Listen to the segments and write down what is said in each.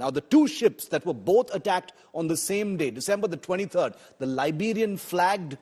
Now, the two ships that were both attacked on the same day, December the 23rd, the Liberian-flagged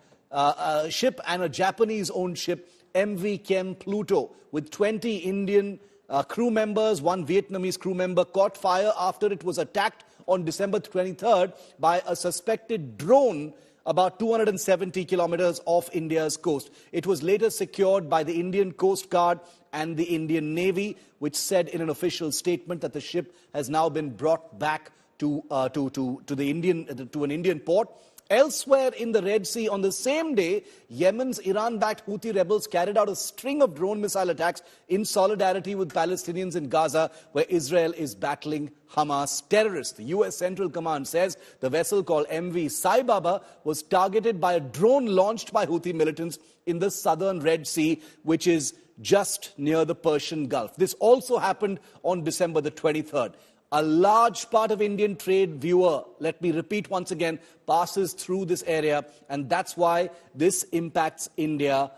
ship and a Japanese-owned ship, MV Chem Pluto, with 20 Indian crew members, one Vietnamese crew member, caught fire after it was attacked on December 23rd by a suspected drone about 270 kilometers off India's coast. It was later secured by the Indian Coast Guard and the Indian Navy, which said in an official statement that the ship has now been brought back to an Indian port. Elsewhere in the Red Sea, on the same day, Yemen's Iran-backed Houthi rebels carried out a string of drone missile attacks in solidarity with Palestinians in Gaza, where Israel is battling Hamas terrorists. The US Central Command says the vessel called MV Saibaba was targeted by a drone launched by Houthi militants in the southern Red Sea, which is just near the Persian Gulf. This also happened on December the 23rd. A large part of Indian trade, viewer, let me repeat once again, passes through this area, and that's why this impacts India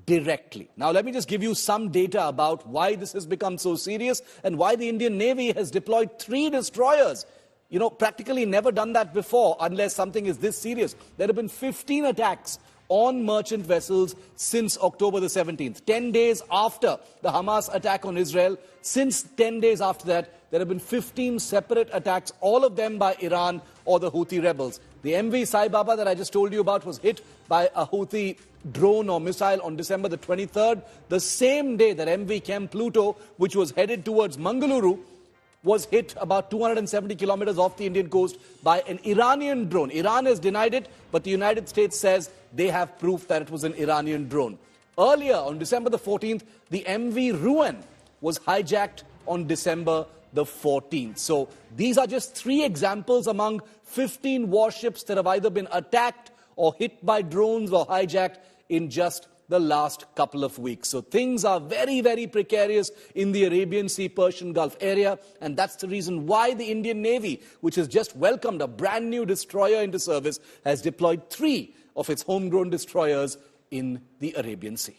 directly. Now, let me just give you some data about why this has become so serious and why the Indian Navy has deployed 3 destroyers. You know, practically never done that before unless something is this serious. There have been 15 attacks on merchant vessels since October the 17th. 10 days after the Hamas attack on Israel, since 10 days after that, there have been 15 separate attacks, all of them by Iran or the Houthi rebels. The MV Saibaba that I just told you about was hit by a Houthi drone or missile on December the 23rd, the same day that MV Chem Pluto, which was headed towards Mangaluru, was hit about 270 kilometers off the Indian coast by an Iranian drone. Iran has denied it, but the United States says they have proof that it was an Iranian drone. Earlier, on December the 14th, the MV Ruin was hijacked on December the 14th. So these are just 3 examples among 15 warships that have either been attacked or hit by drones or hijacked in just the last couple of weeks. So things are very, very precarious in the Arabian Sea, Persian Gulf area, and that's the reason why the Indian Navy, which has just welcomed a brand new destroyer into service, has deployed 3 of its homegrown destroyers in the Arabian Sea.